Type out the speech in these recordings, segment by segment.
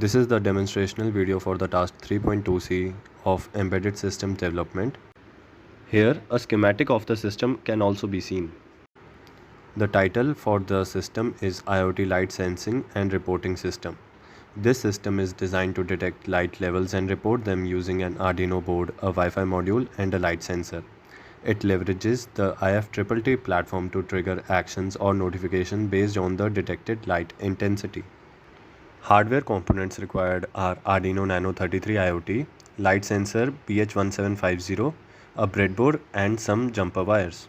This is the demonstrational video for the task 3.2c of embedded system development. Here, a schematic of the system can also be seen. The title for the system is IoT Light Sensing and Reporting System. This system is designed to detect light levels and report them using an Arduino board, a Wi-Fi module, and a light sensor. It leverages the IFTTT platform to trigger actions or notifications based on the detected light intensity. Hardware components required are Arduino Nano 33 IoT, light sensor BH1750, a breadboard, and some jumper wires.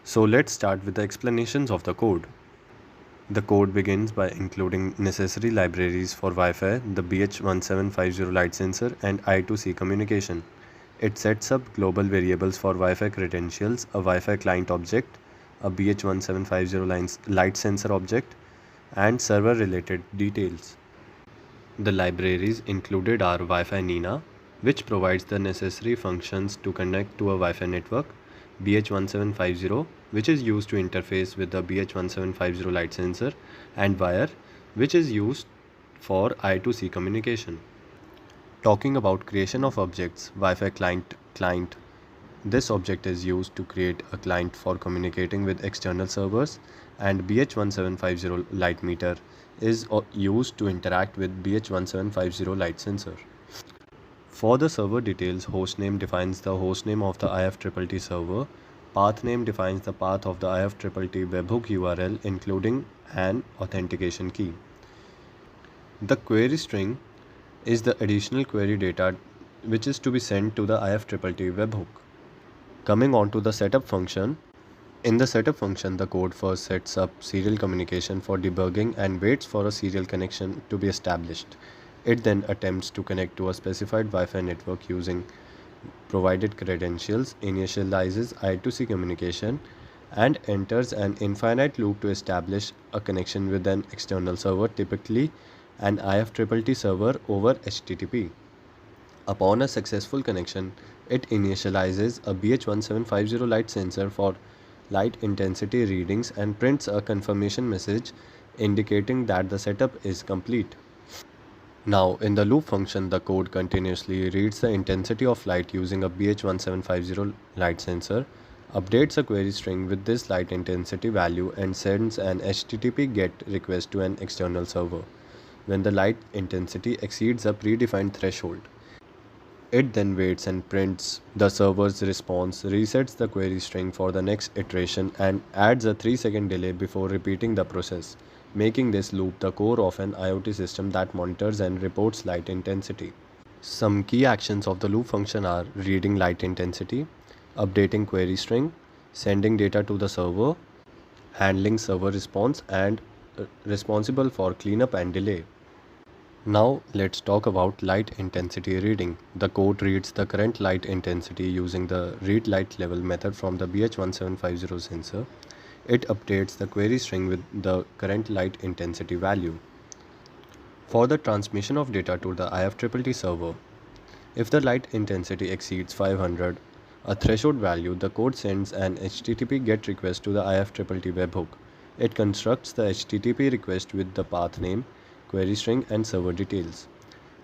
So let's start with the explanations of the code. The code begins by including necessary libraries for Wi-Fi, the BH1750 light sensor, and I2C communication. It sets up global variables for Wi-Fi credentials, a Wi-Fi client object, a BH1750 light sensor object, and server-related details. The libraries included are Wi-Fi Nina, which provides the necessary functions to connect to a Wi-Fi network, BH1750, which is used to interface with the BH1750 light sensor, and Wire, which is used for I2C communication. Talking about creation of objects, Wi-Fi client. This object is used to create a client for communicating with external servers, and BH1750 light meter is used to interact with BH1750 light sensor. For the server details, hostname defines the hostname of the IFTTT server. Path name defines the path of the IFTTT webhook URL, including an authentication key. The query string is the additional query data which is to be sent to the IFTTT webhook. Coming on to the setup function. In the setup function, the code first sets up serial communication for debugging and waits for a serial connection to be established. It then attempts to connect to a specified Wi-Fi network using provided credentials, initializes I2C communication, and enters an infinite loop to establish a connection with an external server, typically an IFTTT server over HTTP. Upon a successful connection, it initializes a BH1750 light sensor for light intensity readings and prints a confirmation message indicating that the setup is complete. Now, in the loop function, the code continuously reads the intensity of light using a BH1750 light sensor, updates a query string with this light intensity value, and sends an HTTP GET request to an external server when the light intensity exceeds a predefined threshold. It then waits and prints the server's response, resets the query string for the next iteration, and adds a 3-second delay before repeating the process, making this loop the core of an IoT system that monitors and reports light intensity. Some key actions of the loop function are reading light intensity, updating query string, sending data to the server, handling server response, and responsible for cleanup and delay. Now let's talk about light intensity reading. The code reads the current light intensity using the read light level method from the BH1750 sensor. It updates the query string with the current light intensity value. For the transmission of data to the IFTTT server, if the light intensity exceeds 500, a threshold value, the code sends an HTTP GET request to the IFTTT webhook. It constructs the HTTP request with the path name, query string, and server details.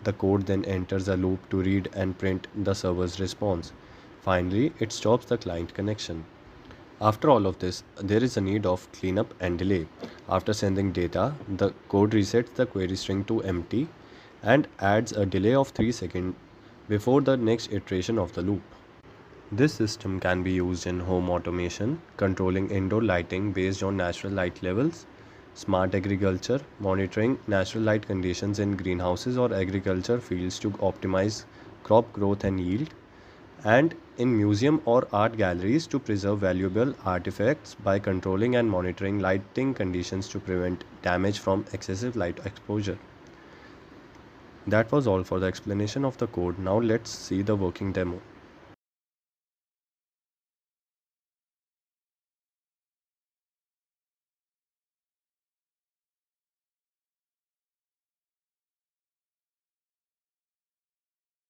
The code then enters a loop to read and print the server's response. Finally, it stops the client connection. After all of this, there is a need of cleanup and delay. After sending data, the code resets the query string to empty and adds a delay of 3 seconds before the next iteration of the loop. This system can be used in home automation, controlling indoor lighting based on natural light levels, smart agriculture, monitoring natural light conditions in greenhouses or agriculture fields to optimize crop growth and yield, and in museum or art galleries to preserve valuable artifacts by controlling and monitoring lighting conditions to prevent damage from excessive light exposure. That was all for the explanation of the code. Now let's see the working demo.